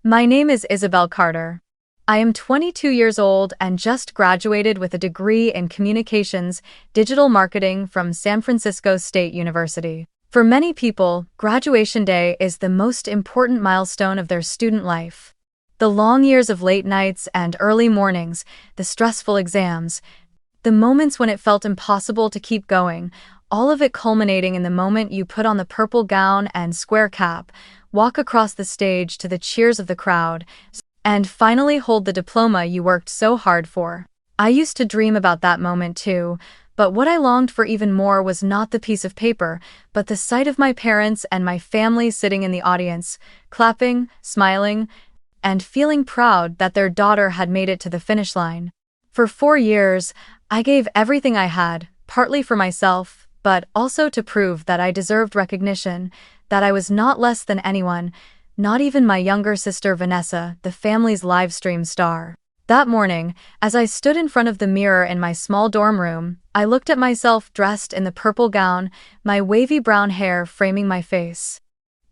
My name is Isabel Carter. I am 22 years old and just graduated with a degree in communications, digital marketing from San Francisco State University. For many people, graduation day is the most important milestone of their student life. The long years of late nights and early mornings, the stressful exams, the moments when it felt impossible to keep going, all of it culminating in the moment you put on the purple gown and square cap, walk across the stage to the cheers of the crowd, and finally hold the diploma you worked so hard for. I used to dream about that moment too, but what I longed for even more was not the piece of paper, but the sight of my parents and my family sitting in the audience, clapping, smiling, and feeling proud that their daughter had made it to the finish line. For 4 years, I gave everything I had, partly for myself, but also to prove that I deserved recognition, that I was not less than anyone, not even my younger sister Vanessa, the family's Livestream star. That morning, as I stood in front of the mirror in my small dorm room, I looked at myself dressed in the purple gown, my wavy brown hair framing my face.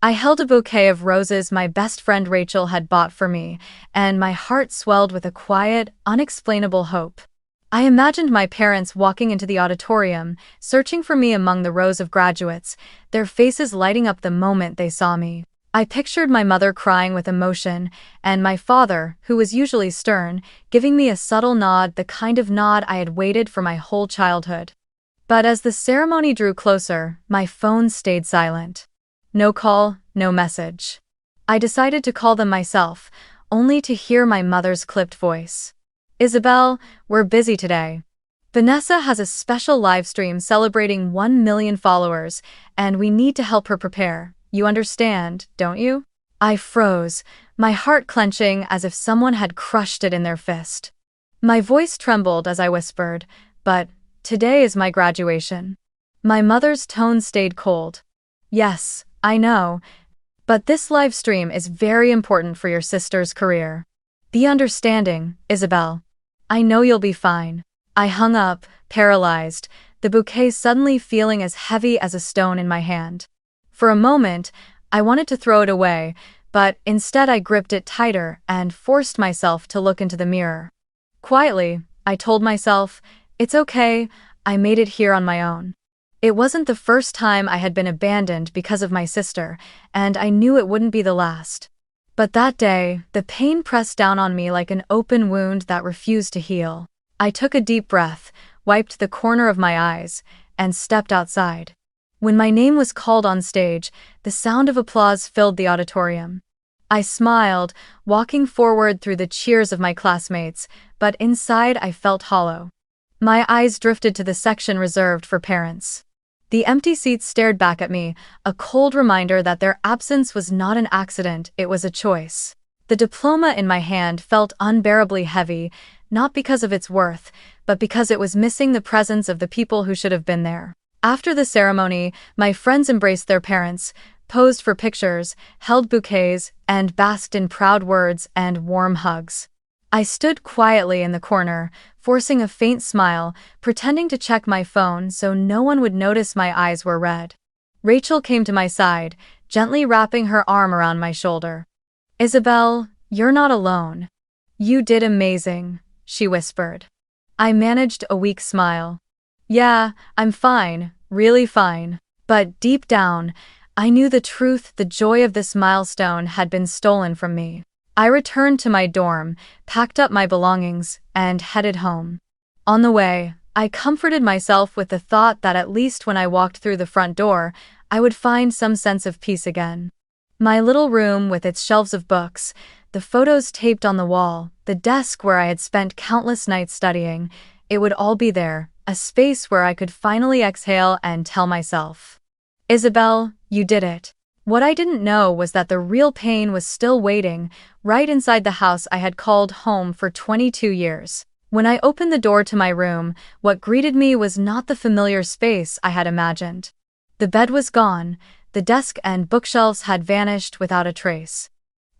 I held a bouquet of roses my best friend Rachel had bought for me, and my heart swelled with a quiet, unexplainable hope. I imagined my parents walking into the auditorium, searching for me among the rows of graduates, their faces lighting up the moment they saw me. I pictured my mother crying with emotion, and my father, who was usually stern, giving me a subtle nod, the kind of nod I had waited for my whole childhood. But as the ceremony drew closer, my phone stayed silent. No call, no message. I decided to call them myself, only to hear my mother's clipped voice. "Isabel, we're busy today. Vanessa has a special live stream celebrating 1 million followers, and we need to help her prepare. You understand, don't you?" I froze, my heart clenching as if someone had crushed it in their fist. My voice trembled as I whispered, "But today is my graduation." My mother's tone stayed cold. "Yes, I know, but this live stream is very important for your sister's career. Be understanding, Isabel. I know you'll be fine." I hung up, paralyzed, the bouquet suddenly feeling as heavy as a stone in my hand. For a moment, I wanted to throw it away, but instead I gripped it tighter and forced myself to look into the mirror. Quietly, I told myself, "It's okay, I made it here on my own." It wasn't the first time I had been abandoned because of my sister, and I knew it wouldn't be the last. But that day, the pain pressed down on me like an open wound that refused to heal. I took a deep breath, wiped the corner of my eyes, and stepped outside. When my name was called on stage, the sound of applause filled the auditorium. I smiled, walking forward through the cheers of my classmates, but inside I felt hollow. My eyes drifted to the section reserved for parents. The empty seats stared back at me, a cold reminder that their absence was not an accident, it was a choice. The diploma in my hand felt unbearably heavy, not because of its worth, but because it was missing the presence of the people who should have been there. After the ceremony, my friends embraced their parents, posed for pictures, held bouquets, and basked in proud words and warm hugs. I stood quietly in the corner, forcing a faint smile, pretending to check my phone so no one would notice my eyes were red. Rachel came to my side, gently wrapping her arm around my shoulder. "Isabel, you're not alone. You did amazing," she whispered. I managed a weak smile. "Yeah, I'm fine, really fine." But deep down, I knew the truth. The joy of this milestone had been stolen from me. I returned to my dorm, packed up my belongings, and headed home. On the way, I comforted myself with the thought that at least when I walked through the front door, I would find some sense of peace again. My little room with its shelves of books, the photos taped on the wall, the desk where I had spent countless nights studying, it would all be there, a space where I could finally exhale and tell myself, "Isabel, you did it." What I didn't know was that the real pain was still waiting, right inside the house I had called home for 22 years. When I opened the door to my room, what greeted me was not the familiar space I had imagined. The bed was gone, the desk and bookshelves had vanished without a trace.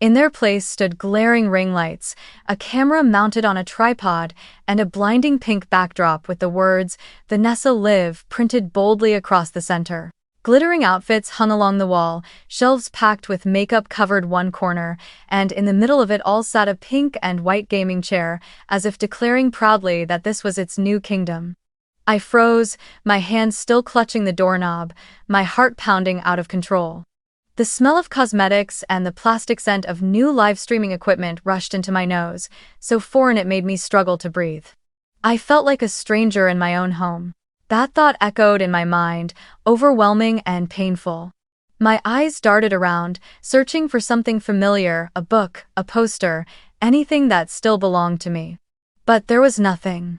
In their place stood glaring ring lights, a camera mounted on a tripod, and a blinding pink backdrop with the words, "Vanessa Live," printed boldly across the center. Glittering outfits hung along the wall, shelves packed with makeup covered one corner, and in the middle of it all sat a pink and white gaming chair, as if declaring proudly that this was its new kingdom. I froze, my hands still clutching the doorknob, my heart pounding out of control. The smell of cosmetics and the plastic scent of new live streaming equipment rushed into my nose, so foreign it made me struggle to breathe. I felt like a stranger in my own home. That thought echoed in my mind, overwhelming and painful. My eyes darted around, searching for something familiar, a book, a poster, anything that still belonged to me. But there was nothing.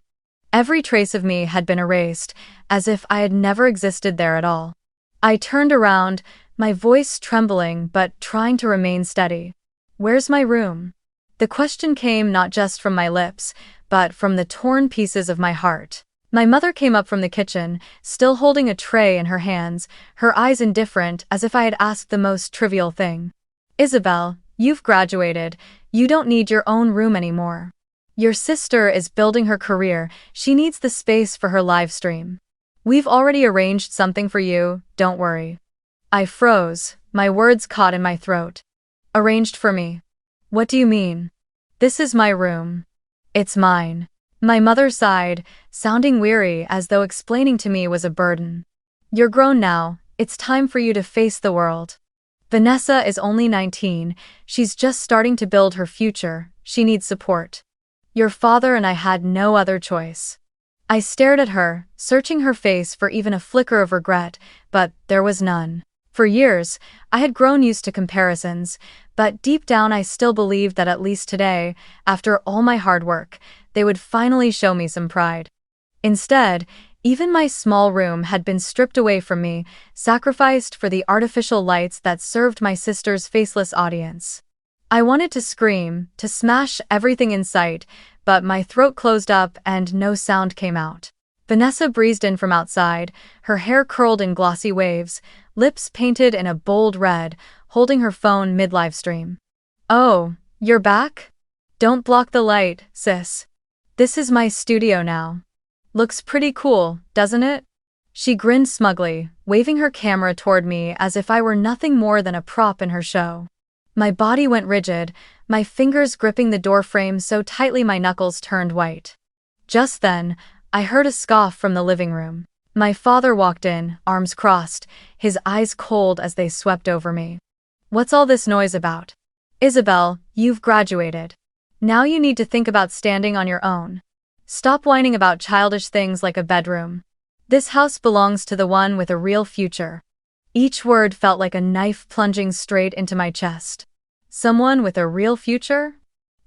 Every trace of me had been erased, as if I had never existed there at all. I turned around, my voice trembling but trying to remain steady. "Where's my room?" The question came not just from my lips, but from the torn pieces of my heart. My mother came up from the kitchen, still holding a tray in her hands, her eyes indifferent as if I had asked the most trivial thing. "Isabel, you've graduated, you don't need your own room anymore. Your sister is building her career, she needs the space for her live stream. We've already arranged something for you, don't worry." I froze, my words caught in my throat. "Arranged for me? What do you mean? This is my room. It's mine." My mother sighed, sounding weary as though explaining to me was a burden. "You're grown now, it's time for you to face the world. Vanessa is only 19, she's just starting to build her future, she needs support. Your father and I had no other choice." I stared at her, searching her face for even a flicker of regret, but there was none. For years, I had grown used to comparisons, but deep down I still believed that at least today, after all my hard work, they would finally show me some pride. Instead, even my small room had been stripped away from me, sacrificed for the artificial lights that served my sister's faceless audience. I wanted to scream, to smash everything in sight, but my throat closed up and no sound came out. Vanessa breezed in from outside, her hair curled in glossy waves, lips painted in a bold red, holding her phone mid-live stream. "Oh, you're back? Don't block the light, sis. This is my studio now. Looks pretty cool, doesn't it?" She grinned smugly, waving her camera toward me as if I were nothing more than a prop in her show. My body went rigid, my fingers gripping the doorframe so tightly my knuckles turned white. Just then, I heard a scoff from the living room. My father walked in, arms crossed, his eyes cold as they swept over me. "What's all this noise about? Isabel, you've graduated. Now you need to think about standing on your own. Stop whining about childish things like a bedroom. This house belongs to the one with a real future." Each word felt like a knife plunging straight into my chest. Someone with a real future?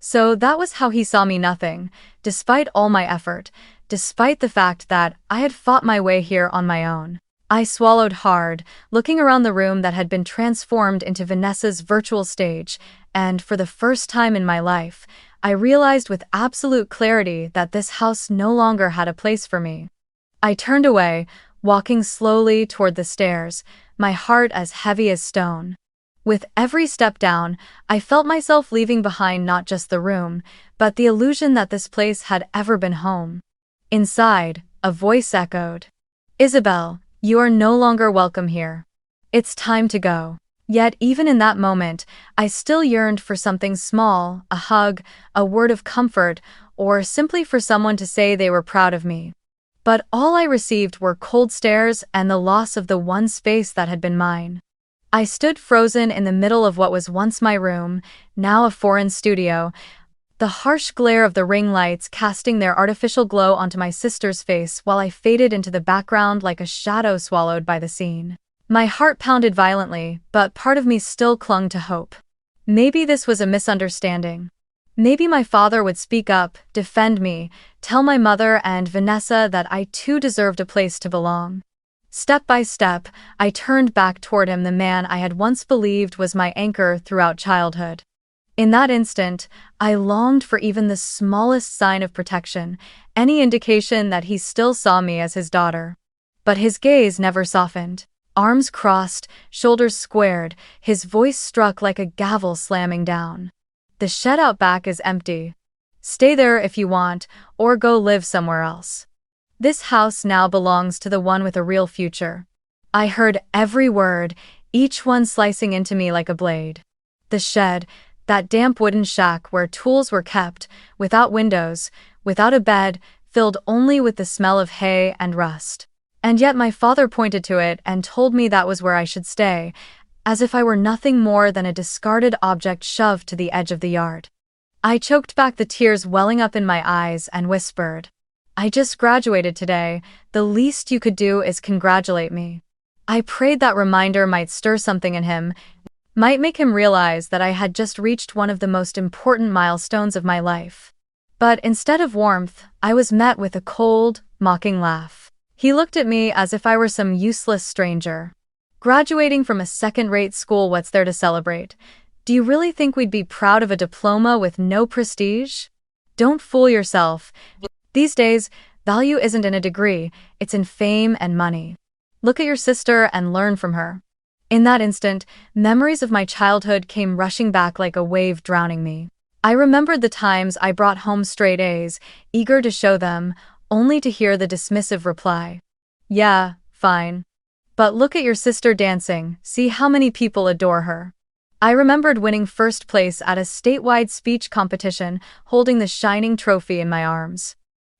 So that was how he saw me. Nothing, despite all my effort, despite the fact that I had fought my way here on my own. I swallowed hard, looking around the room that had been transformed into Vanessa's virtual stage, and for the first time in my life, I realized with absolute clarity that this house no longer had a place for me. I turned away, walking slowly toward the stairs, my heart as heavy as stone. With every step down, I felt myself leaving behind not just the room, but the illusion that this place had ever been home. Inside, a voice echoed. "Isabel, you are no longer welcome here. It's time to go." Yet even in that moment, I still yearned for something small, a hug, a word of comfort, or simply for someone to say they were proud of me. But all I received were cold stares and the loss of the one space that had been mine. I stood frozen in the middle of what was once my room, now a foreign studio, the harsh glare of the ring lights casting their artificial glow onto my sister's face while I faded into the background like a shadow swallowed by the scene. My heart pounded violently, but part of me still clung to hope. Maybe this was a misunderstanding. Maybe my father would speak up, defend me, tell my mother and Vanessa that I too deserved a place to belong. Step by step, I turned back toward him, the man I had once believed was my anchor throughout childhood. In that instant, I longed for even the smallest sign of protection, any indication that he still saw me as his daughter. But his gaze never softened. Arms crossed, shoulders squared, his voice struck like a gavel slamming down. "The shed out back is empty. Stay there if you want, or go live somewhere else. This house now belongs to the one with a real future." I heard every word, each one slicing into me like a blade. The shed, that damp wooden shack where tools were kept, without windows, without a bed, filled only with the smell of hay and rust. And yet my father pointed to it and told me that was where I should stay, as if I were nothing more than a discarded object shoved to the edge of the yard. I choked back the tears welling up in my eyes and whispered, "I just graduated today. The least you could do is congratulate me." I prayed that reminder might stir something in him, might make him realize that I had just reached one of the most important milestones of my life. But instead of warmth, I was met with a cold, mocking laugh. He looked at me as if I were some useless stranger. "Graduating from a second-rate school, what's there to celebrate? Do you really think we'd be proud of a diploma with no prestige? Don't fool yourself. These days, value isn't in a degree, it's in fame and money. Look at your sister and learn from her." In that instant, memories of my childhood came rushing back like a wave drowning me. I remembered the times I brought home straight A's, eager to show them, only to hear the dismissive reply, "Yeah, fine. But look at your sister dancing, see how many people adore her." I remembered winning first place at a statewide speech competition, holding the shining trophy in my arms,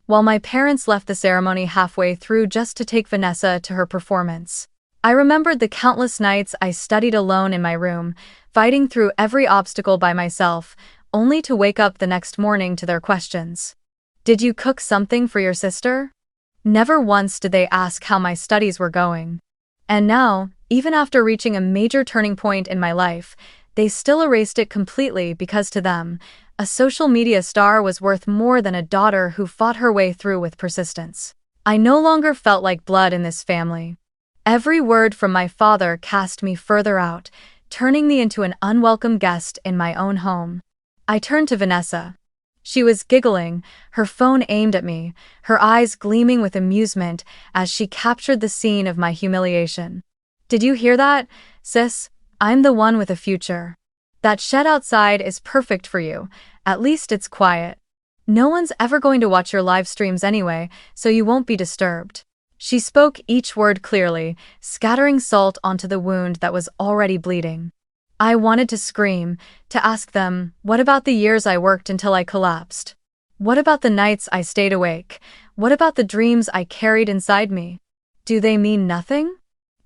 while my parents left the ceremony halfway through just to take Vanessa to her performance. I remembered the countless nights I studied alone in my room, fighting through every obstacle by myself, only to wake up the next morning to their questions. "Did you cook something for your sister?" Never once did they ask how my studies were going. And now, even after reaching a major turning point in my life, they still erased it completely because to them, a social media star was worth more than a daughter who fought her way through with persistence. I no longer felt like blood in this family. Every word from my father cast me further out, turning me into an unwelcome guest in my own home. I turned to Vanessa. She was giggling, her phone aimed at me, her eyes gleaming with amusement as she captured the scene of my humiliation. "Did you hear that, sis? I'm the one with a future. That shed outside is perfect for you, at least it's quiet. No one's ever going to watch your live streams anyway, so you won't be disturbed." She spoke each word clearly, scattering salt onto the wound that was already bleeding. I wanted to scream, to ask them, what about the years I worked until I collapsed? What about the nights I stayed awake? What about the dreams I carried inside me? Do they mean nothing?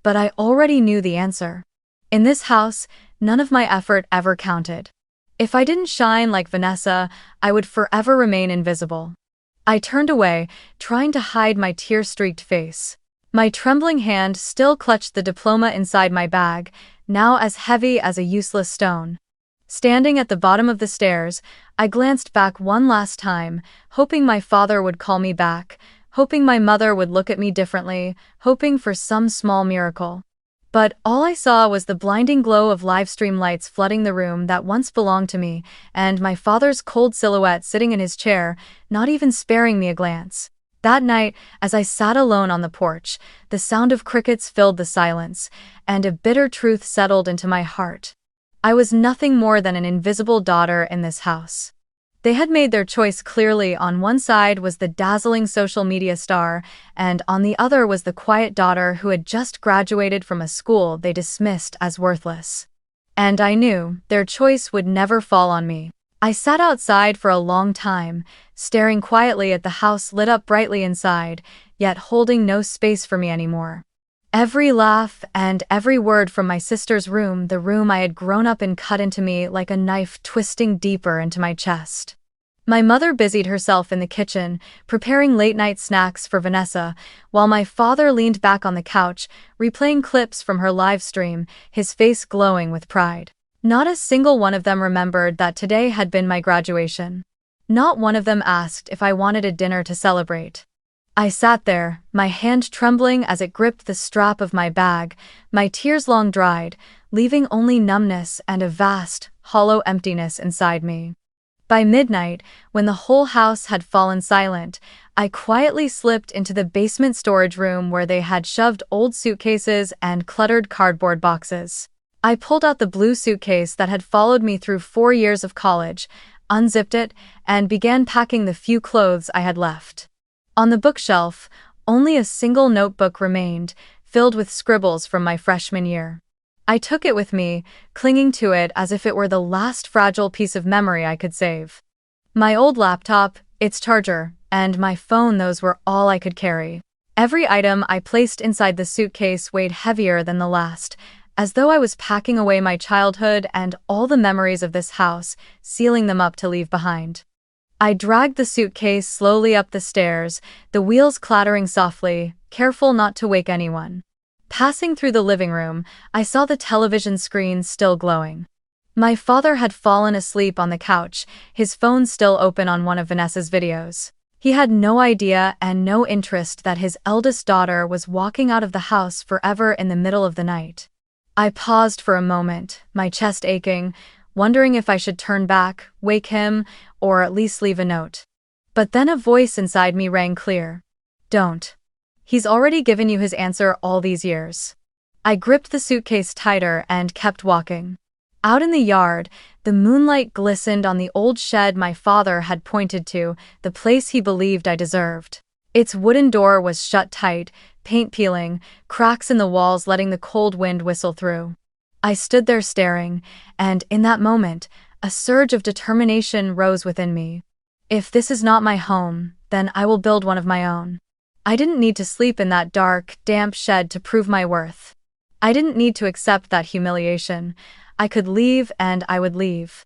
But I already knew the answer. In this house, none of my effort ever counted. If I didn't shine like Vanessa, I would forever remain invisible. I turned away, trying to hide my tear-streaked face. My trembling hand still clutched the diploma inside my bag, now as heavy as a useless stone. Standing at the bottom of the stairs, I glanced back one last time, hoping my father would call me back, hoping my mother would look at me differently, hoping for some small miracle. But all I saw was the blinding glow of livestream lights flooding the room that once belonged to me, and my father's cold silhouette sitting in his chair, not even sparing me a glance. That night, as I sat alone on the porch, the sound of crickets filled the silence, and a bitter truth settled into my heart. I was nothing more than an invisible daughter in this house. They had made their choice clearly. On one side was the dazzling social media star, and on the other was the quiet daughter who had just graduated from a school they dismissed as worthless. And I knew their choice would never fall on me. I sat outside for a long time, staring quietly at the house lit up brightly inside, yet holding no space for me anymore. Every laugh and every word from my sister's room, the room I had grown up in, cut into me like a knife twisting deeper into my chest. My mother busied herself in the kitchen, preparing late-night snacks for Vanessa, while my father leaned back on the couch, replaying clips from her live stream, his face glowing with pride. Not a single one of them remembered that today had been my graduation. Not one of them asked if I wanted a dinner to celebrate. I sat there, my hand trembling as it gripped the strap of my bag, my tears long dried, leaving only numbness and a vast, hollow emptiness inside me. By midnight, when the whole house had fallen silent, I quietly slipped into the basement storage room where they had shoved old suitcases and cluttered cardboard boxes. I pulled out the blue suitcase that had followed me through 4 years of college, unzipped it, and began packing the few clothes I had left. On the bookshelf, only a single notebook remained, filled with scribbles from my freshman year. I took it with me, clinging to it as if it were the last fragile piece of memory I could save. My old laptop, its charger, and my phone, those were all I could carry. Every item I placed inside the suitcase weighed heavier than the last, as though I was packing away my childhood and all the memories of this house, sealing them up to leave behind. I dragged the suitcase slowly up the stairs, the wheels clattering softly, careful not to wake anyone. Passing through the living room, I saw the television screen still glowing. My father had fallen asleep on the couch, his phone still open on one of Vanessa's videos. He had no idea and no interest that his eldest daughter was walking out of the house forever in the middle of the night. I paused for a moment, my chest aching, wondering if I should turn back, wake him, or at least leave a note. But then a voice inside me rang clear. Don't. He's already given you his answer all these years. I gripped the suitcase tighter and kept walking. Out in the yard, the moonlight glistened on the old shed my father had pointed to, the place he believed I deserved. Its wooden door was shut tight, paint peeling, cracks in the walls letting the cold wind whistle through. I stood there staring, and in that moment, a surge of determination rose within me. If this is not my home, then I will build one of my own. I didn't need to sleep in that dark, damp shed to prove my worth. I didn't need to accept that humiliation. I could leave, and I would leave.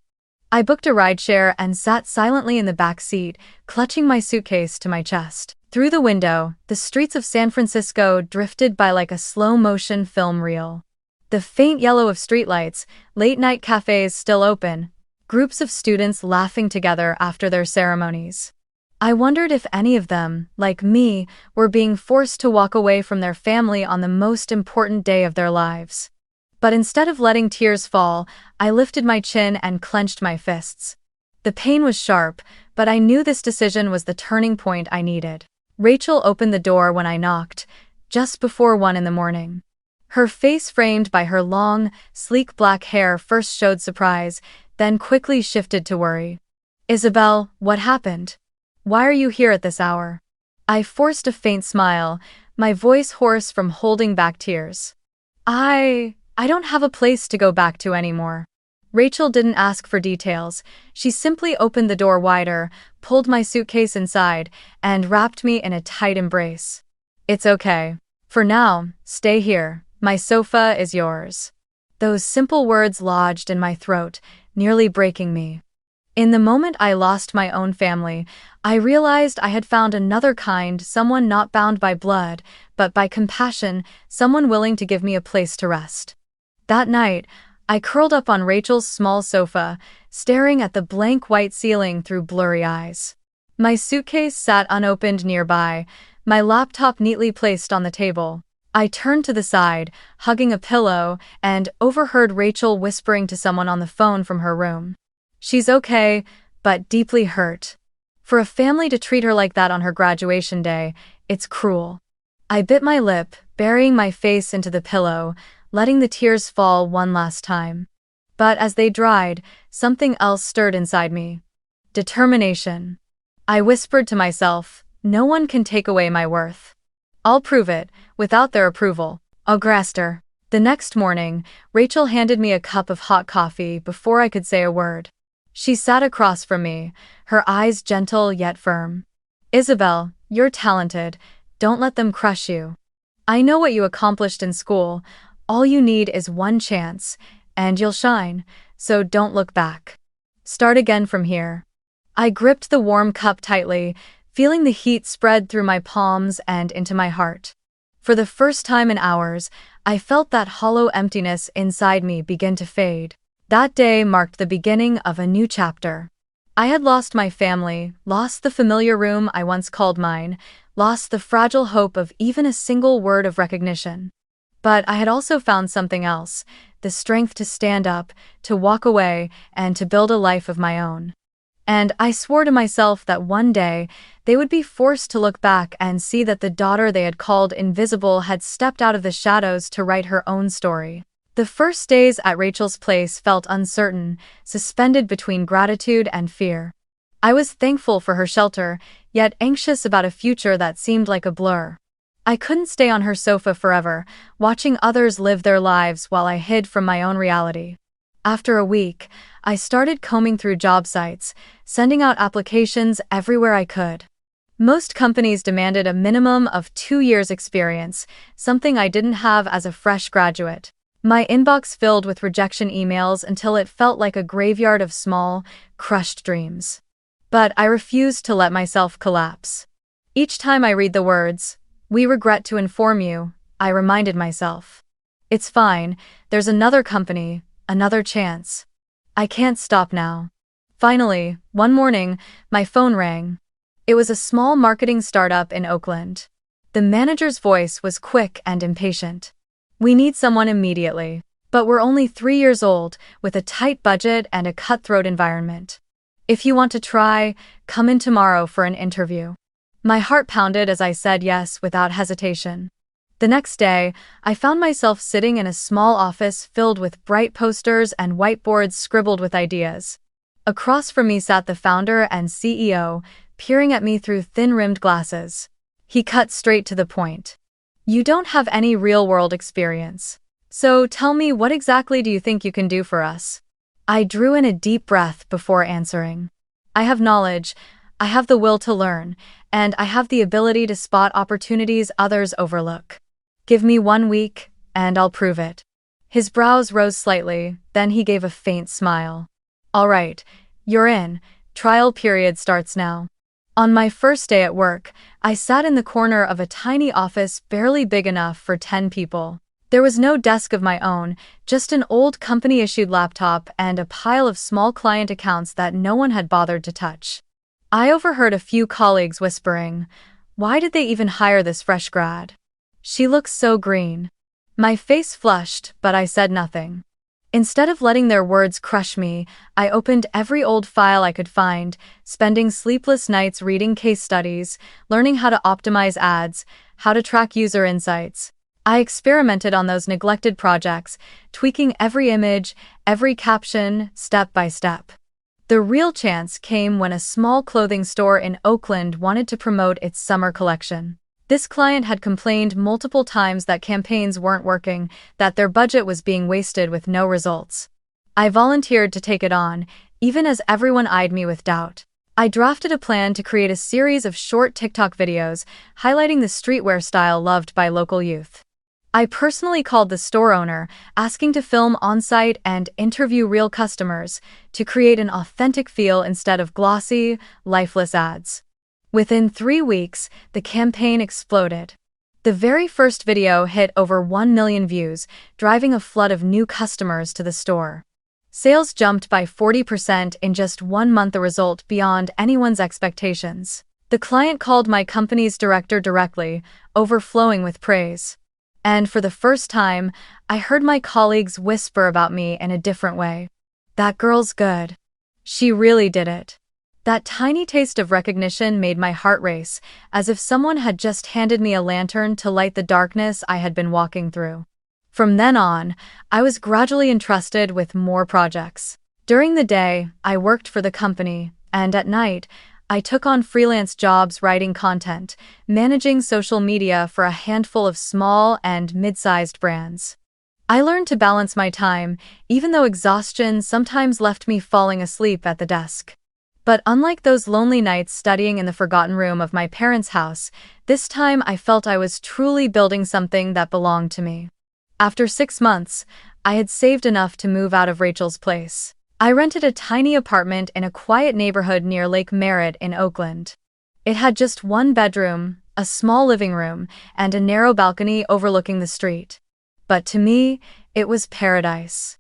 I booked a rideshare and sat silently in the back seat, clutching my suitcase to my chest. Through the window, the streets of San Francisco drifted by like a slow-motion film reel. The faint yellow of streetlights, late-night cafes still open, groups of students laughing together after their ceremonies. I wondered if any of them, like me, were being forced to walk away from their family on the most important day of their lives. But instead of letting tears fall, I lifted my chin and clenched my fists. The pain was sharp, but I knew this decision was the turning point I needed. Rachel opened the door when I knocked, just before 1 a.m. Her face, framed by her long, sleek black hair, first showed surprise, then quickly shifted to worry. "Isabel, what happened? Why are you here at this hour?" I forced a faint smile, my voice hoarse from holding back tears. I don't have a place to go back to anymore." Rachel didn't ask for details. She simply opened the door wider, pulled my suitcase inside, and wrapped me in a tight embrace. "It's okay. For now, stay here. My sofa is yours." Those simple words lodged in my throat, nearly breaking me. In the moment I lost my own family, I realized I had found another kind, someone not bound by blood, but by compassion, someone willing to give me a place to rest. That night, I curled up on Rachel's small sofa, staring at the blank white ceiling through blurry eyes. My suitcase sat unopened nearby, my laptop neatly placed on the table. I turned to the side, hugging a pillow, and overheard Rachel whispering to someone on the phone from her room. "She's okay, but deeply hurt. For a family to treat her like that on her graduation day, it's cruel." I bit my lip, burying my face into the pillow, letting the tears fall one last time. But as they dried, something else stirred inside me. Determination. I whispered to myself, "No one can take away my worth. I'll prove it, without their approval." Auguster. The next morning, Rachel handed me a cup of hot coffee before I could say a word. She sat across from me, her eyes gentle yet firm. "Isabel, you're talented. Don't let them crush you. I know what you accomplished in school. All you need is one chance, and you'll shine, so don't look back. Start again from here." I gripped the warm cup tightly, feeling the heat spread through my palms and into my heart. For the first time in hours, I felt that hollow emptiness inside me begin to fade. That day marked the beginning of a new chapter. I had lost my family, lost the familiar room I once called mine, lost the fragile hope of even a single word of recognition. But I had also found something else, the strength to stand up, to walk away, and to build a life of my own. And I swore to myself that one day, they would be forced to look back and see that the daughter they had called invisible had stepped out of the shadows to write her own story. The first days at Rachel's place felt uncertain, suspended between gratitude and fear. I was thankful for her shelter, yet anxious about a future that seemed like a blur. I couldn't stay on her sofa forever, watching others live their lives while I hid from my own reality. After a week, I started combing through job sites, sending out applications everywhere I could. Most companies demanded a minimum of 2 years' experience, something I didn't have as a fresh graduate. My inbox filled with rejection emails until it felt like a graveyard of small, crushed dreams. But I refused to let myself collapse. Each time I read the words, "We regret to inform you," I reminded myself, "It's fine, there's another company, another chance. I can't stop now." Finally, one morning, my phone rang. It was a small marketing startup in Oakland. The manager's voice was quick and impatient. "We need someone immediately, but we're only 3 years old, with a tight budget and a cutthroat environment. If you want to try, come in tomorrow for an interview." My heart pounded as I said yes without hesitation. The next day, I found myself sitting in a small office filled with bright posters and whiteboards scribbled with ideas. Across from me sat the founder and CEO, peering at me through thin-rimmed glasses. He cut straight to the point. "You don't have any real-world experience. So tell me, what exactly do you think you can do for us?" I drew in a deep breath before answering. "I have knowledge, I have the will to learn, and I have the ability to spot opportunities others overlook. Give me 1 week, and I'll prove it." His brows rose slightly, then he gave a faint smile. "All right, you're in. Trial period starts now." On my first day at work, I sat in the corner of a tiny office barely big enough for 10 people. There was no desk of my own, just an old company-issued laptop and a pile of small client accounts that no one had bothered to touch. I overheard a few colleagues whispering, "Why did they even hire this fresh grad? She looks so green." My face flushed, but I said nothing. Instead of letting their words crush me, I opened every old file I could find, spending sleepless nights reading case studies, learning how to optimize ads, how to track user insights. I experimented on those neglected projects, tweaking every image, every caption, step by step. The real chance came when a small clothing store in Oakland wanted to promote its summer collection. This client had complained multiple times that campaigns weren't working, that their budget was being wasted with no results. I volunteered to take it on, even as everyone eyed me with doubt. I drafted a plan to create a series of short TikTok videos highlighting the streetwear style loved by local youth. I personally called the store owner, asking to film on-site and interview real customers to create an authentic feel instead of glossy, lifeless ads. Within 3 weeks, the campaign exploded. The very first video hit over 1 million views, driving a flood of new customers to the store. Sales jumped by 40% in just 1 month, a result beyond anyone's expectations. The client called my company's director directly, overflowing with praise. And for the first time, I heard my colleagues whisper about me in a different way. "That girl's good. She really did it." That tiny taste of recognition made my heart race, as if someone had just handed me a lantern to light the darkness I had been walking through. From then on, I was gradually entrusted with more projects. During the day, I worked for the company, and at night, I took on freelance jobs writing content, managing social media for a handful of small and mid-sized brands. I learned to balance my time, even though exhaustion sometimes left me falling asleep at the desk. But unlike those lonely nights studying in the forgotten room of my parents' house, this time I felt I was truly building something that belonged to me. After 6 months, I had saved enough to move out of Rachel's place. I rented a tiny apartment in a quiet neighborhood near Lake Merritt in Oakland. It had just 1 bedroom, a small living room, and a narrow balcony overlooking the street. But to me, it was paradise.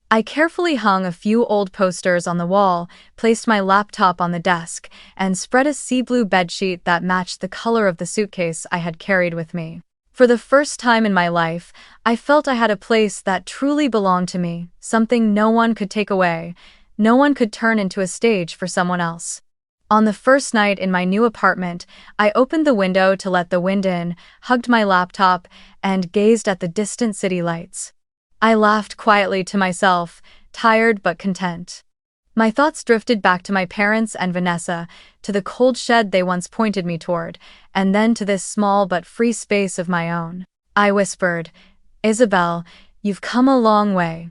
I carefully hung a few old posters on the wall, placed my laptop on the desk, and spread a sea blue bedsheet that matched the color of the suitcase I had carried with me. For the first time in my life, I felt I had a place that truly belonged to me, something no one could take away, no one could turn into a stage for someone else. On the first night in my new apartment, I opened the window to let the wind in, hugged my laptop, and gazed at the distant city lights. I laughed quietly to myself, tired but content. My thoughts drifted back to my parents and Vanessa, to the cold shed they once pointed me toward, and then to this small but free space of my own. I whispered, "Isabel, you've come a long way.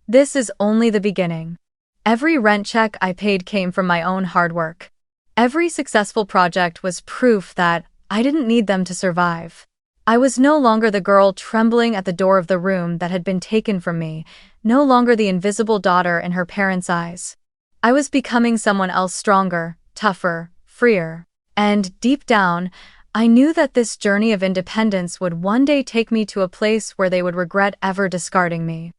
This is only the beginning." Every rent check I paid came from my own hard work. Every successful project was proof that I didn't need them to survive. I was no longer the girl trembling at the door of the room that had been taken from me, no longer the invisible daughter in her parents' eyes. I was becoming someone else, stronger, tougher, freer. And deep down, I knew that this journey of independence would one day take me to a place where they would regret ever discarding me.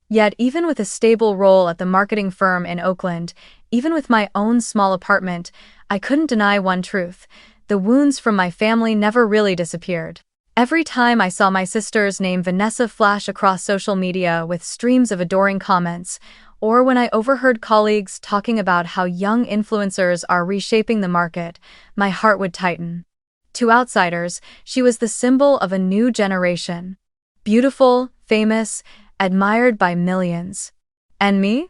Yet even with a stable role at the marketing firm in Oakland, even with my own small apartment, I couldn't deny one truth: the wounds from my family never really disappeared. Every time I saw my sister's name Vanessa flash across social media with streams of adoring comments, or when I overheard colleagues talking about how young influencers are reshaping the market, my heart would tighten. To outsiders, she was the symbol of a new generation. Beautiful, famous, admired by millions. And me?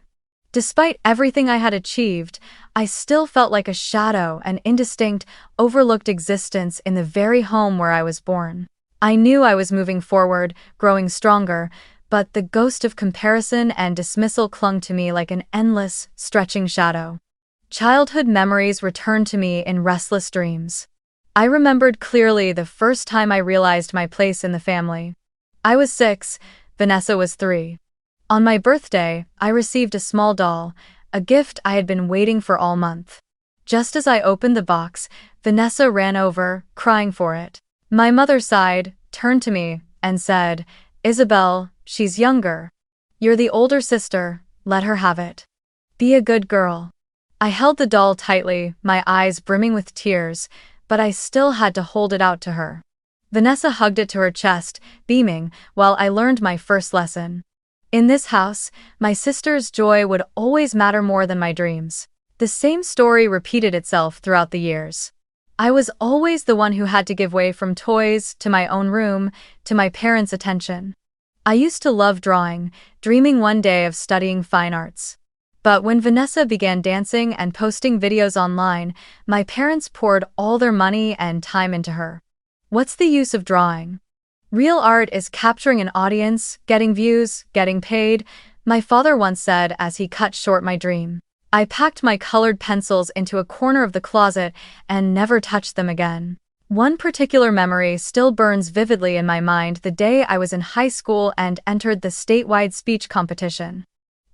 Despite everything I had achieved, I still felt like a shadow, an indistinct, overlooked existence in the very home where I was born. I knew I was moving forward, growing stronger, but the ghost of comparison and dismissal clung to me like an endless, stretching shadow. Childhood memories returned to me in restless dreams. I remembered clearly the first time I realized my place in the family. I was 6, Vanessa was 3. On my birthday, I received a small doll, a gift I had been waiting for all month. Just as I opened the box, Vanessa ran over, crying for it. My mother sighed, turned to me, and said, "Isabel, she's younger. You're the older sister, let her have it. Be a good girl." I held the doll tightly, my eyes brimming with tears, but I still had to hold it out to her. Vanessa hugged it to her chest, beaming, while I learned my first lesson. In this house, my sister's joy would always matter more than my dreams. The same story repeated itself throughout the years. I was always the one who had to give way, from toys, to my own room, to my parents' attention. I used to love drawing, dreaming one day of studying fine arts. But when Vanessa began dancing and posting videos online, my parents poured all their money and time into her. What's the use of drawing? Real art is capturing an audience, getting views, getting paid, my father once said as he cut short my dream. I packed my colored pencils into a corner of the closet and never touched them again. One particular memory still burns vividly in my mind: the day I was in high school and entered the statewide speech competition.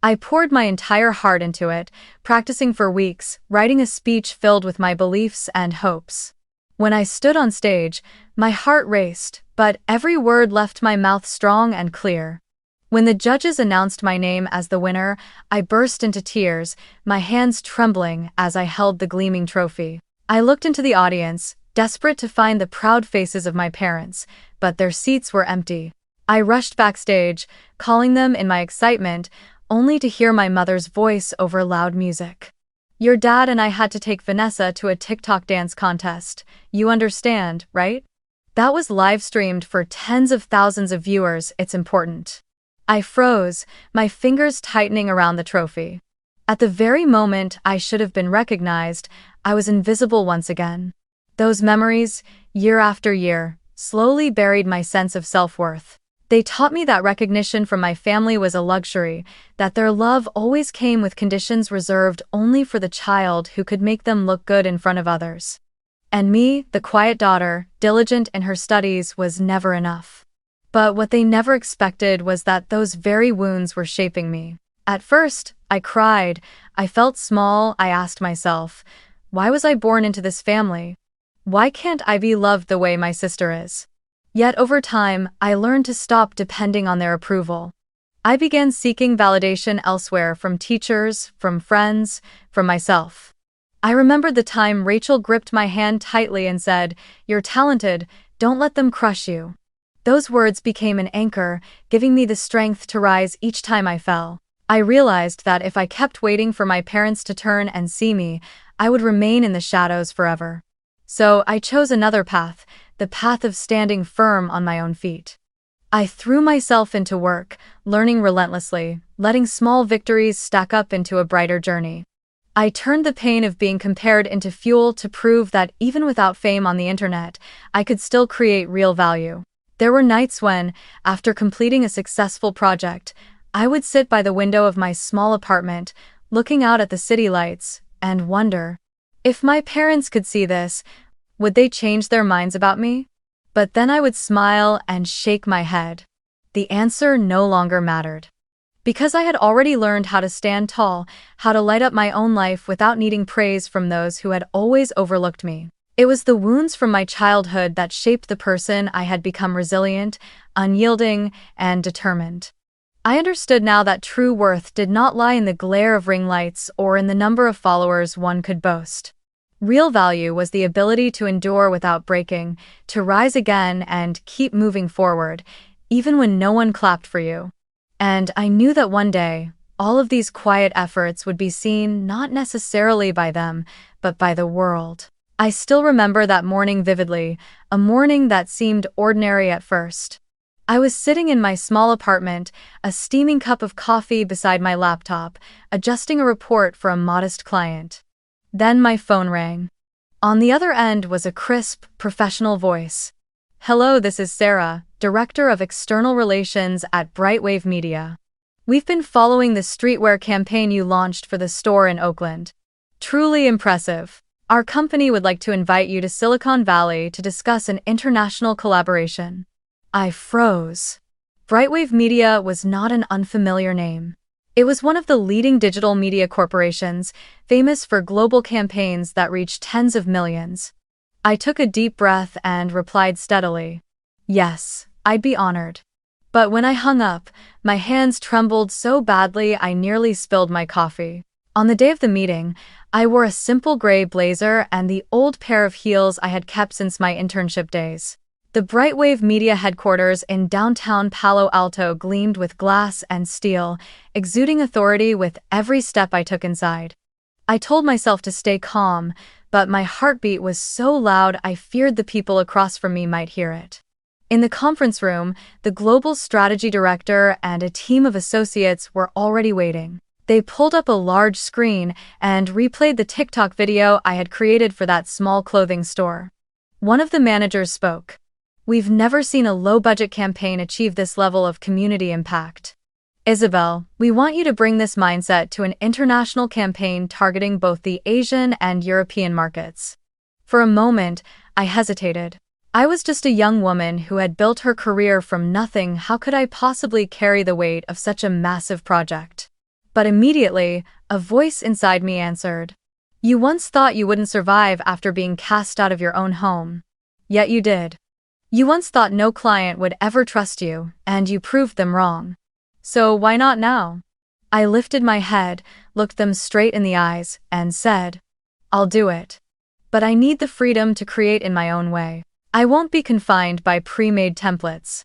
I poured my entire heart into it, practicing for weeks, writing a speech filled with my beliefs and hopes. When I stood on stage, my heart raced, but every word left my mouth strong and clear. When the judges announced my name as the winner, I burst into tears, my hands trembling as I held the gleaming trophy. I looked into the audience, desperate to find the proud faces of my parents, but their seats were empty. I rushed backstage, calling them in my excitement, only to hear my mother's voice over loud music. "Your dad and I had to take Vanessa to a TikTok dance contest. You understand, right?" That was live-streamed for tens of thousands of viewers. It's important. I froze, my fingers tightening around the trophy. At the very moment I should have been recognized, I was invisible once again. Those memories, year after year, slowly buried my sense of self-worth. They taught me that recognition from my family was a luxury, that their love always came with conditions reserved only for the child who could make them look good in front of others. And me, the quiet daughter, diligent in her studies, was never enough. But what they never expected was that those very wounds were shaping me. At first, I cried, I felt small. I asked myself, why was I born into this family? Why can't I be loved the way my sister is? Yet over time, I learned to stop depending on their approval. I began seeking validation elsewhere, from teachers, from friends, from myself. I remembered the time Rachel gripped my hand tightly and said, "You're talented, don't let them crush you." Those words became an anchor, giving me the strength to rise each time I fell. I realized that if I kept waiting for my parents to turn and see me, I would remain in the shadows forever. So I chose another path, the path of standing firm on my own feet. I threw myself into work, learning relentlessly, letting small victories stack up into a brighter journey. I turned the pain of being compared into fuel to prove that even without fame on the internet, I could still create real value. There were nights when, after completing a successful project, I would sit by the window of my small apartment, looking out at the city lights, and wonder, if my parents could see this, would they change their minds about me? But then I would smile and shake my head. The answer no longer mattered. Because I had already learned how to stand tall, how to light up my own life without needing praise from those who had always overlooked me. It was the wounds from my childhood that shaped the person I had become: resilient, unyielding, and determined. I understood now that true worth did not lie in the glare of ring lights or in the number of followers one could boast. Real value was the ability to endure without breaking, to rise again and keep moving forward, even when no one clapped for you. And I knew that one day, all of these quiet efforts would be seen not necessarily by them, but by the world. I still remember that morning vividly, a morning that seemed ordinary at first. I was sitting in my small apartment, a steaming cup of coffee beside my laptop, adjusting a report for a modest client. Then my phone rang. On the other end was a crisp, professional voice. "Hello, this is Sarah, Director of External Relations at Brightwave Media. We've been following the streetwear campaign you launched for the store in Oakland. Truly impressive. Our company would like to invite you to Silicon Valley to discuss an international collaboration." I froze. Brightwave Media was not an unfamiliar name. It was one of the leading digital media corporations, famous for global campaigns that reached tens of millions. I took a deep breath and replied steadily, "Yes, I'd be honored." But when I hung up, my hands trembled so badly I nearly spilled my coffee. On the day of the meeting, I wore a simple gray blazer and the old pair of heels I had kept since my internship days. The Brightwave Media headquarters in downtown Palo Alto gleamed with glass and steel, exuding authority with every step I took inside. I told myself to stay calm, but my heartbeat was so loud I feared the people across from me might hear it. In the conference room, the global strategy director and a team of associates were already waiting. They pulled up a large screen and replayed the TikTok video I had created for that small clothing store. One of the managers spoke. "We've never seen a low-budget campaign achieve this level of community impact. Isabel, we want you to bring this mindset to an international campaign targeting both the Asian and European markets." For a moment, I hesitated. I was just a young woman who had built her career from nothing. How could I possibly carry the weight of such a massive project? But immediately, a voice inside me answered. "You once thought you wouldn't survive after being cast out of your own home. Yet you did. You once thought no client would ever trust you, and you proved them wrong. So why not now?" I lifted my head, looked them straight in the eyes, and said, "I'll do it. But I need the freedom to create in my own way. I won't be confined by pre-made templates."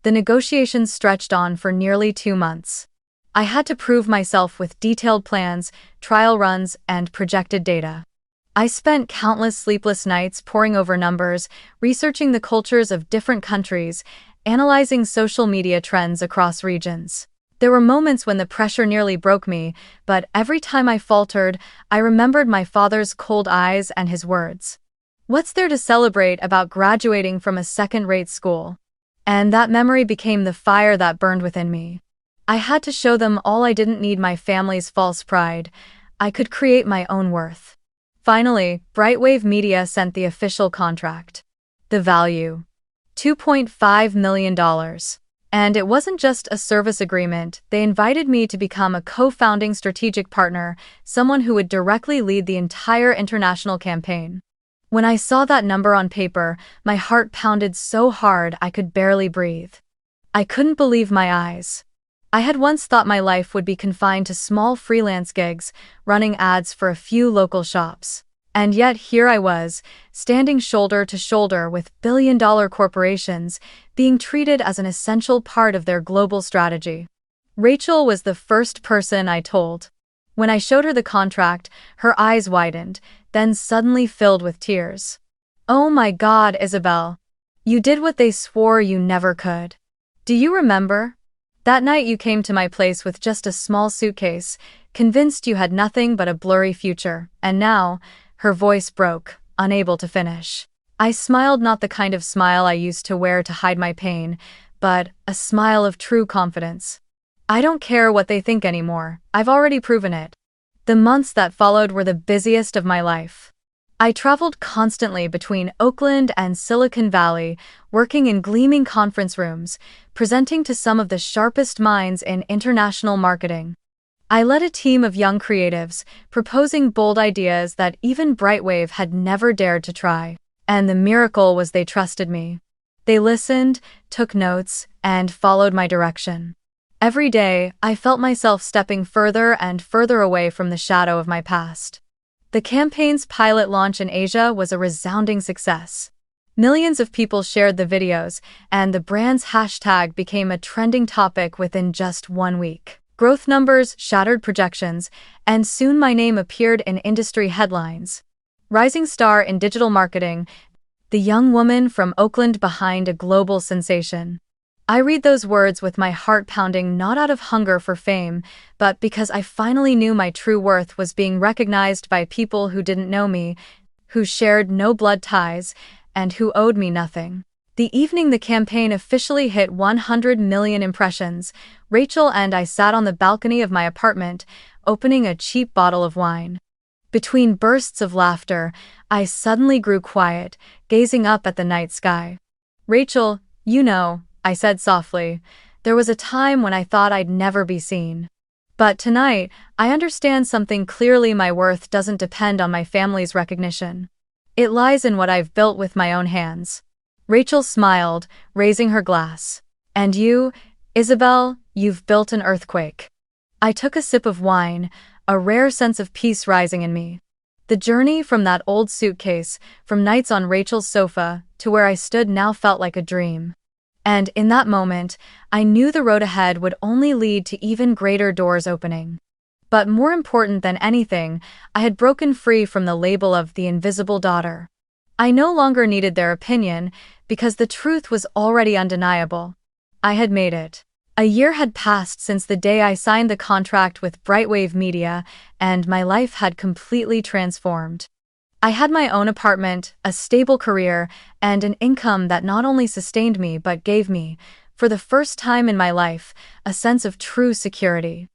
The negotiations stretched on for nearly 2 months. I had to prove myself with detailed plans, trial runs, and projected data. I spent countless sleepless nights poring over numbers, researching the cultures of different countries, analyzing social media trends across regions. There were moments when the pressure nearly broke me, but every time I faltered, I remembered my father's cold eyes and his words. "What's there to celebrate about graduating from a second-rate school?" And that memory became the fire that burned within me. I had to show them all. I didn't need my family's false pride. I could create my own worth. Finally, Brightwave Media sent the official contract. The value: $2.5 million. And it wasn't just a service agreement. They invited me to become a co-founding strategic partner, someone who would directly lead the entire international campaign. When I saw that number on paper, my heart pounded so hard I could barely breathe. I couldn't believe my eyes. I had once thought my life would be confined to small freelance gigs, running ads for a few local shops. And yet here I was, standing shoulder to shoulder with billion-dollar corporations, being treated as an essential part of their global strategy. Rachel was the first person I told. When I showed her the contract, her eyes widened, then suddenly filled with tears. "Oh my God, Isabel. You did what they swore you never could. Do you remember? That night you came to my place with just a small suitcase, convinced you had nothing but a blurry future, and now," her voice broke, unable to finish. I smiled, not the kind of smile I used to wear to hide my pain, but a smile of true confidence. "I don't care what they think anymore, I've already proven it." The months that followed were the busiest of my life. I traveled constantly between Oakland and Silicon Valley, working in gleaming conference rooms, presenting to some of the sharpest minds in international marketing. I led a team of young creatives, proposing bold ideas that even Brightwave had never dared to try. And the miracle was they trusted me. They listened, took notes, and followed my direction. Every day, I felt myself stepping further and further away from the shadow of my past. The campaign's pilot launch in Asia was a resounding success. Millions of people shared the videos, and the brand's hashtag became a trending topic within just 1 week. Growth numbers shattered projections, and soon my name appeared in industry headlines. Rising star in digital marketing, the young woman from Oakland behind a global sensation. I read those words with my heart pounding, not out of hunger for fame, but because I finally knew my true worth was being recognized by people who didn't know me, who shared no blood ties, and who owed me nothing. The evening the campaign officially hit 100 million impressions, Rachel and I sat on the balcony of my apartment, opening a cheap bottle of wine. Between bursts of laughter, I suddenly grew quiet, gazing up at the night sky. "Rachel, you know," I said softly, "there was a time when I thought I'd never be seen. But tonight, I understand something clearly. My worth doesn't depend on my family's recognition. It lies in what I've built with my own hands." Rachel smiled, raising her glass. "And you, Isabel, you've built an earthquake." I took a sip of wine, a rare sense of peace rising in me. The journey from that old suitcase, from nights on Rachel's sofa, to where I stood now felt like a dream. And in that moment, I knew the road ahead would only lead to even greater doors opening. But more important than anything, I had broken free from the label of the invisible daughter. I no longer needed their opinion, because the truth was already undeniable. I had made it. A year had passed since the day I signed the contract with Brightwave Media, and my life had completely transformed. I had my own apartment, a stable career, and an income that not only sustained me but gave me, for the first time in my life, a sense of true security.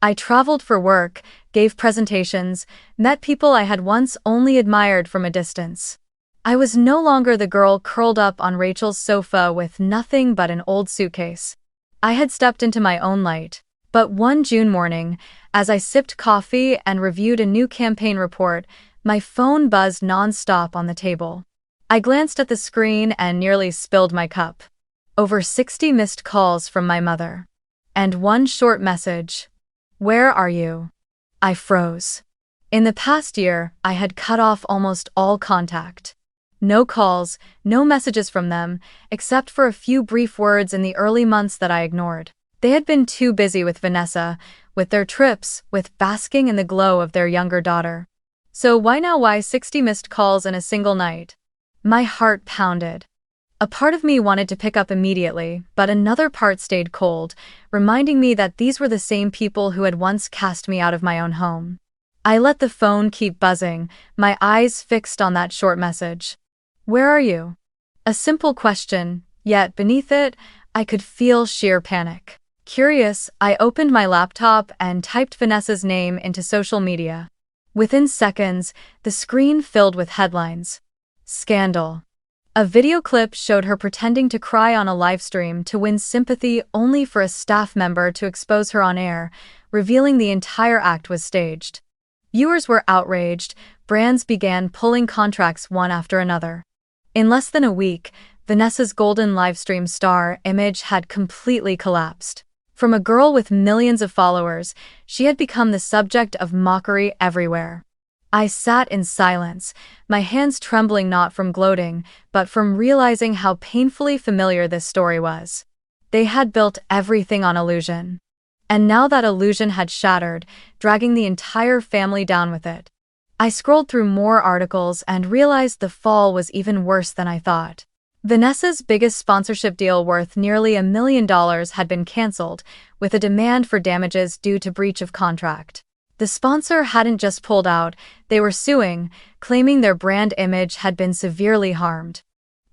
I traveled for work, gave presentations, met people I had once only admired from a distance. I was no longer the girl curled up on Rachel's sofa with nothing but an old suitcase. I had stepped into my own light. But one June morning, as I sipped coffee and reviewed a new campaign report, my phone buzzed non-stop on the table. I glanced at the screen and nearly spilled my cup. Over 60 missed calls from my mother. And one short message. "Where are you?" I froze. In the past year, I had cut off almost all contact. No calls, no messages from them, except for a few brief words in the early months that I ignored. They had been too busy with Vanessa, with their trips, with basking in the glow of their younger daughter. So why 60 missed calls in a single night? My heart pounded. A part of me wanted to pick up immediately, but another part stayed cold, reminding me that these were the same people who had once cast me out of my own home. I let the phone keep buzzing, my eyes fixed on that short message. "Where are you?" A simple question, yet beneath it, I could feel sheer panic. Curious, I opened my laptop and typed Vanessa's name into social media. Within seconds, the screen filled with headlines. Scandal. A video clip showed her pretending to cry on a livestream to win sympathy only for a staff member to expose her on air, revealing the entire act was staged. Viewers were outraged, brands began pulling contracts one after another. In less than a week, Vanessa's golden livestream star image had completely collapsed. From a girl with millions of followers, she had become the subject of mockery everywhere. I sat in silence, my hands trembling not from gloating, but from realizing how painfully familiar this story was. They had built everything on illusion. And now that illusion had shattered, dragging the entire family down with it. I scrolled through more articles and realized the fall was even worse than I thought. Vanessa's biggest sponsorship deal worth nearly $1 million had been cancelled, with a demand for damages due to breach of contract. The sponsor hadn't just pulled out, they were suing, claiming their brand image had been severely harmed.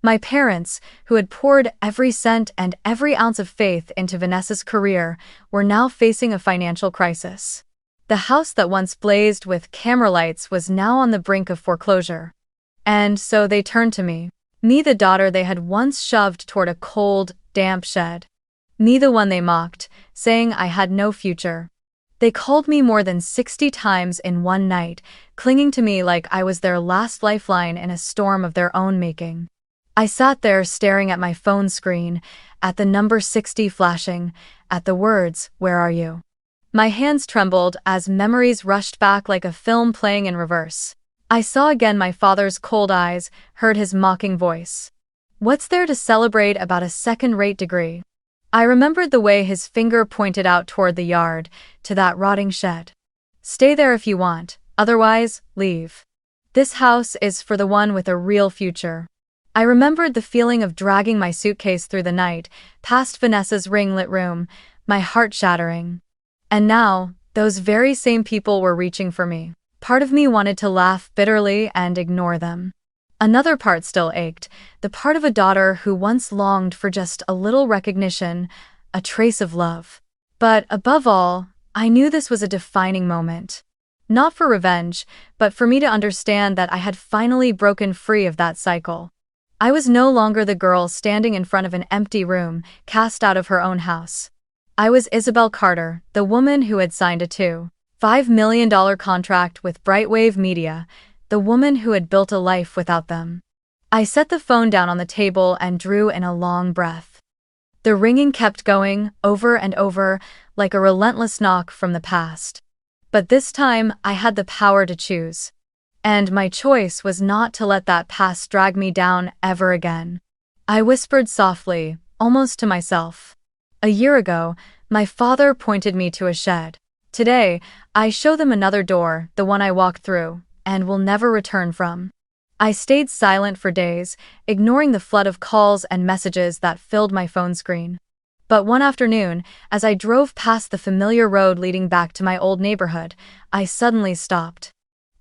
My parents, who had poured every cent and every ounce of faith into Vanessa's career, were now facing a financial crisis. The house that once blazed with camera lights was now on the brink of foreclosure. And so they turned to me. Me, the daughter they had once shoved toward a cold, damp shed. Me, the one they mocked, saying I had no future. They called me more than 60 times in one night, clinging to me like I was their last lifeline in a storm of their own making. I sat there staring at my phone screen, at the number 60 flashing, at the words, "Where are you?" My hands trembled as memories rushed back like a film playing in reverse. I saw again my father's cold eyes, heard his mocking voice. What's there to celebrate about a second-rate degree? I remembered the way his finger pointed out toward the yard, to that rotting shed. Stay there if you want, otherwise, leave. This house is for the one with a real future. I remembered the feeling of dragging my suitcase through the night, past Vanessa's ring-lit room, my heart shattering. And now, those very same people were reaching for me. Part of me wanted to laugh bitterly and ignore them. Another part still ached, the part of a daughter who once longed for just a little recognition, a trace of love. But above all, I knew this was a defining moment. Not for revenge, but for me to understand that I had finally broken free of that cycle. I was no longer the girl standing in front of an empty room, cast out of her own house. I was Isabel Carter, the woman who had signed a $2.5 million contract with Brightwave Media, the woman who had built a life without them. I set the phone down on the table and drew in a long breath. The ringing kept going, over and over, like a relentless knock from the past. But this time, I had the power to choose. And my choice was not to let that past drag me down ever again. I whispered softly, almost to myself. A year ago, my father pointed me to a shed. Today, I show them another door, the one I walked through, and will never return from. I stayed silent for days, ignoring the flood of calls and messages that filled my phone screen. But one afternoon, as I drove past the familiar road leading back to my old neighborhood, I suddenly stopped.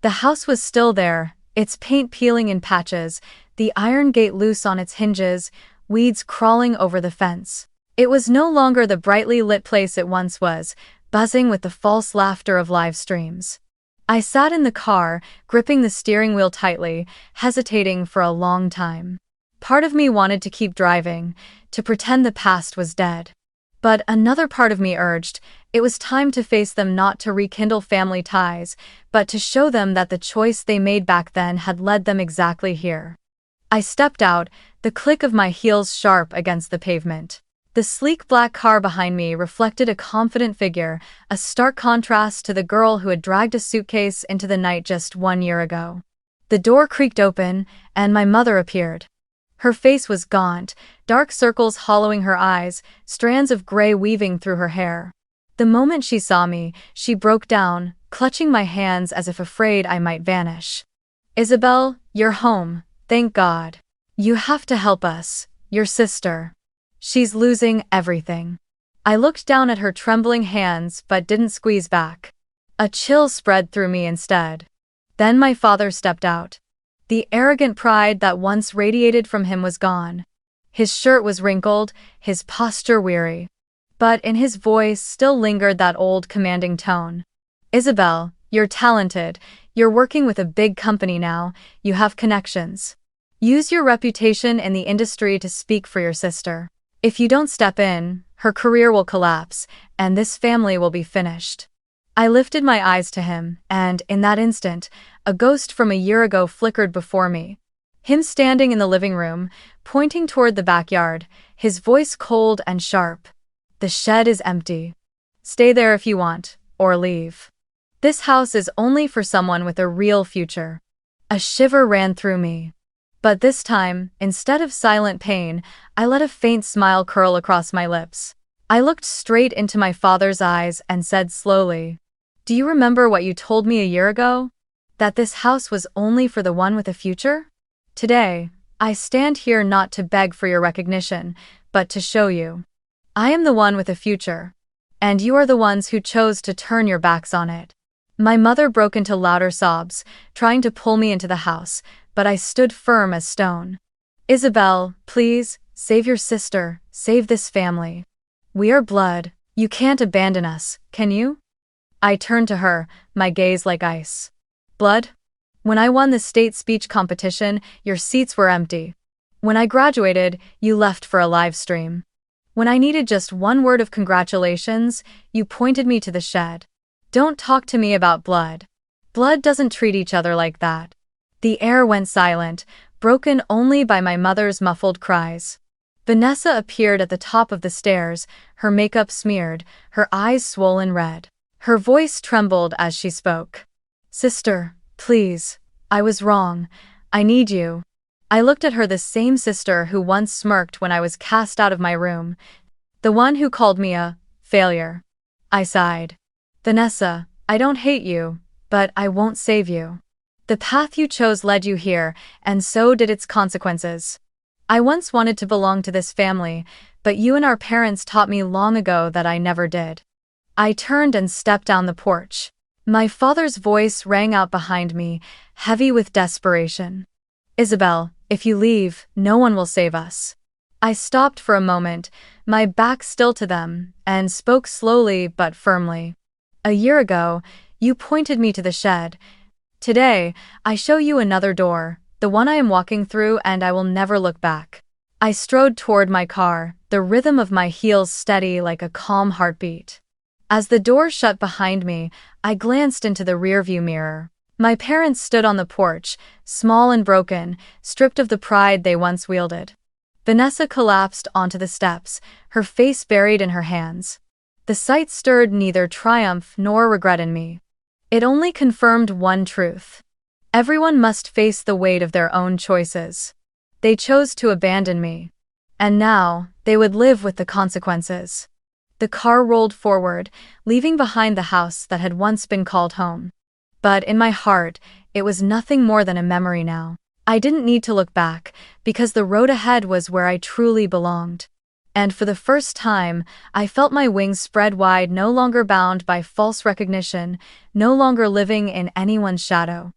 The house was still there, its paint peeling in patches, the iron gate loose on its hinges, weeds crawling over the fence. It was no longer the brightly lit place it once was, buzzing with the false laughter of live streams. I sat in the car, gripping the steering wheel tightly, hesitating for a long time. Part of me wanted to keep driving, to pretend the past was dead. But another part of me urged, it was time to face them, not to rekindle family ties, but to show them that the choice they made back then had led them exactly here. I stepped out, the click of my heels sharp against the pavement. The sleek black car behind me reflected a confident figure, a stark contrast to the girl who had dragged a suitcase into the night just 1 year ago. The door creaked open, and my mother appeared. Her face was gaunt, dark circles hollowing her eyes, strands of gray weaving through her hair. The moment she saw me, she broke down, clutching my hands as if afraid I might vanish. "Isabel, you're home, thank God. You have to help us, your sister. She's losing everything." I looked down at her trembling hands but didn't squeeze back. A chill spread through me instead. Then my father stepped out. The arrogant pride that once radiated from him was gone. His shirt was wrinkled, his posture weary. But in his voice still lingered that old commanding tone. "Isabel, you're talented, you're working with a big company now, you have connections. Use your reputation in the industry to speak for your sister. If you don't step in, her career will collapse, and this family will be finished." I lifted my eyes to him, and, in that instant, a ghost from a year ago flickered before me. Him standing in the living room, pointing toward the backyard, his voice cold and sharp. "The shed is empty. Stay there if you want, or leave. This house is only for someone with a real future." A shiver ran through me. But this time, instead of silent pain, I let a faint smile curl across my lips. I looked straight into my father's eyes and said slowly, "Do you remember what you told me a year ago? That this house was only for the one with a future? Today, I stand here not to beg for your recognition, but to show you. I am the one with a future. And you are the ones who chose to turn your backs on it. My mother broke into louder sobs, trying to pull me into the house, but I stood firm as stone. Isabel, please, save your sister, save this family. We are blood. You can't abandon us, can you? I turned to her, my gaze like ice. Blood? When I won the state speech competition, your seats were empty. When I graduated, you left for a live stream. When I needed just one word of congratulations, you pointed me to the shed. Don't talk to me about blood. Blood doesn't treat each other like that. The air went silent, broken only by my mother's muffled cries. Vanessa appeared at the top of the stairs, her makeup smeared, her eyes swollen red. Her voice trembled as she spoke. Sister, please. I was wrong. I need you. I looked at her, the same sister who once smirked when I was cast out of my room. The one who called me a failure. I sighed. Vanessa, I don't hate you, but I won't save you. The path you chose led you here, and so did its consequences. I once wanted to belong to this family, but you and our parents taught me long ago that I never did. I turned and stepped down the porch. My father's voice rang out behind me, heavy with desperation. Isabel, if you leave, no one will save us. I stopped for a moment, my back still to them, and spoke slowly but firmly. A year ago, you pointed me to the shed. Today, I show you another door, the one I am walking through, and I will never look back. I strode toward my car, the rhythm of my heels steady like a calm heartbeat. As the door shut behind me, I glanced into the rearview mirror. My parents stood on the porch, small and broken, stripped of the pride they once wielded. Vanessa collapsed onto the steps, her face buried in her hands. The sight stirred neither triumph nor regret in me. It only confirmed one truth. Everyone must face the weight of their own choices. They chose to abandon me. And now, they would live with the consequences. The car rolled forward, leaving behind the house that had once been called home. But in my heart, it was nothing more than a memory now. I didn't need to look back, because the road ahead was where I truly belonged. And for the first time, I felt my wings spread wide, no longer bound by false recognition, no longer living in anyone's shadow.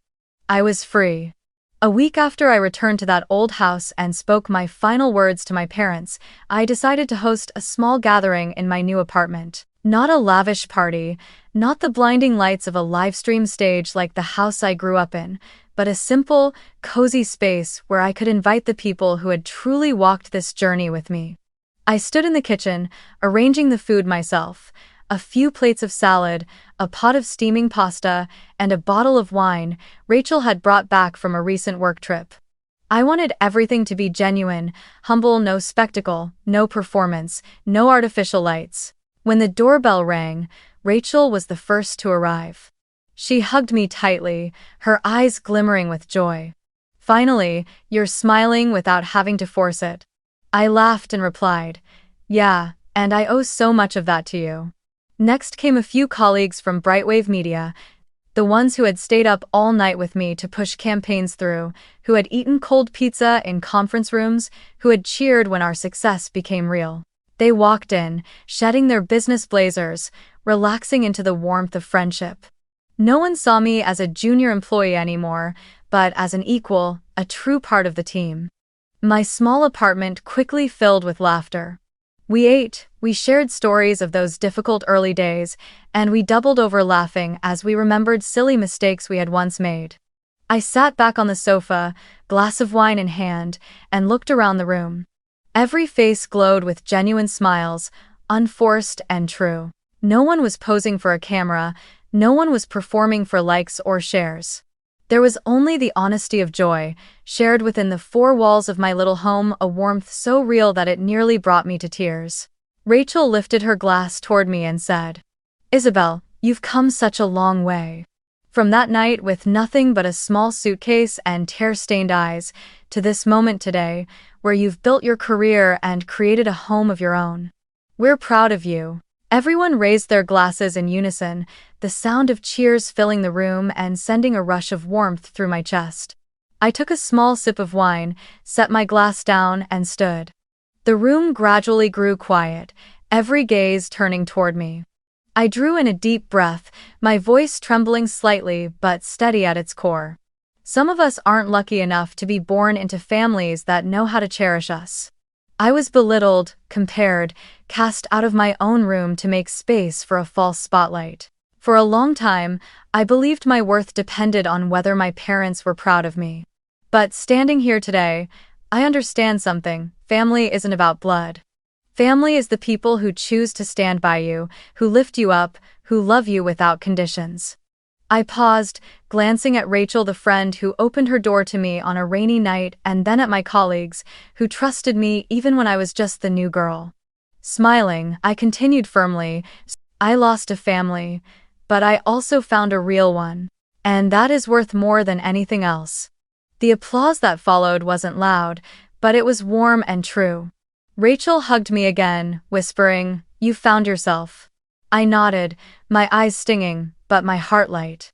I was free. A week after I returned to that old house and spoke my final words to my parents, I decided to host a small gathering in my new apartment. Not a lavish party, not the blinding lights of a livestream stage like the house I grew up in, but a simple, cozy space where I could invite the people who had truly walked this journey with me. I stood in the kitchen, arranging the food myself. A few plates of salad, a pot of steaming pasta, and a bottle of wine Rachel had brought back from a recent work trip. I wanted everything to be genuine, humble, no spectacle, no performance, no artificial lights. When the doorbell rang, Rachel was the first to arrive. She hugged me tightly, her eyes glimmering with joy. Finally, you're smiling without having to force it. I laughed and replied, yeah, and I owe so much of that to you. Next came a few colleagues from Brightwave Media, the ones who had stayed up all night with me to push campaigns through, who had eaten cold pizza in conference rooms, who had cheered when our success became real. They walked in, shedding their business blazers, relaxing into the warmth of friendship. No one saw me as a junior employee anymore, but as an equal, a true part of the team. My small apartment quickly filled with laughter. We ate, we shared stories of those difficult early days, and we doubled over laughing as we remembered silly mistakes we had once made. I sat back on the sofa, glass of wine in hand, and looked around the room. Every face glowed with genuine smiles, unforced and true. No one was posing for a camera, no one was performing for likes or shares. There was only the honesty of joy, shared within the four walls of my little home, a warmth so real that it nearly brought me to tears. Rachel lifted her glass toward me and said, Isabel, you've come such a long way. From that night with nothing but a small suitcase and tear-stained eyes, to this moment today, where you've built your career and created a home of your own. We're proud of you. Everyone raised their glasses in unison, the sound of cheers filling the room and sending a rush of warmth through my chest. I took a small sip of wine, set my glass down, and stood. The room gradually grew quiet, every gaze turning toward me. I drew in a deep breath, my voice trembling slightly but steady at its core. Some of us aren't lucky enough to be born into families that know how to cherish us. I was belittled, compared, cast out of my own room to make space for a false spotlight. For a long time, I believed my worth depended on whether my parents were proud of me. But standing here today, I understand something. Family isn't about blood. Family is the people who choose to stand by you, who lift you up, who love you without conditions. I paused, glancing at Rachel, the friend who opened her door to me on a rainy night, and then at my colleagues, who trusted me even when I was just the new girl. Smiling, I continued firmly, I lost a family, but I also found a real one. And that is worth more than anything else. The applause that followed wasn't loud, but it was warm and true. Rachel hugged me again, whispering, "You found yourself." I nodded, my eyes stinging, but my heart light.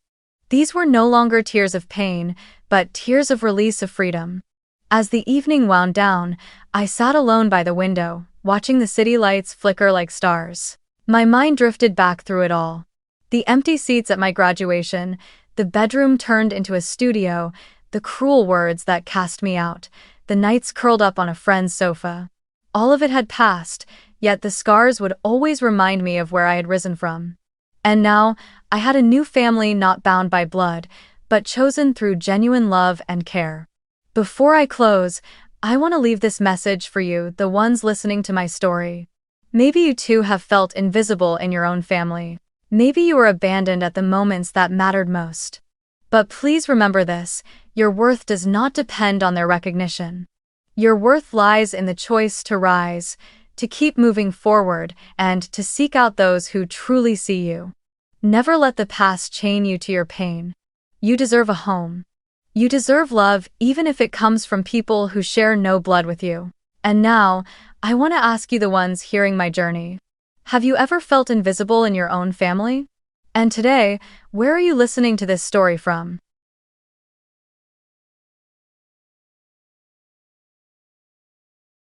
These were no longer tears of pain, but tears of release of freedom. As the evening wound down, I sat alone by the window, watching the city lights flicker like stars. My mind drifted back through it all. The empty seats at my graduation, the bedroom turned into a studio, the cruel words that cast me out, the nights curled up on a friend's sofa. All of it had passed, yet the scars would always remind me of where I had risen from. And now, I had a new family not bound by blood, but chosen through genuine love and care. Before I close, I want to leave this message for you, the ones listening to my story. Maybe you too have felt invisible in your own family. Maybe you were abandoned at the moments that mattered most. But please remember this, your worth does not depend on their recognition. Your worth lies in the choice to rise, to keep moving forward, and to seek out those who truly see you. Never let the past chain you to your pain. You deserve a home. You deserve love, even if it comes from people who share no blood with you. And now, I want to ask you, the ones hearing my journey. Have you ever felt invisible in your own family? And today, where are you listening to this story from?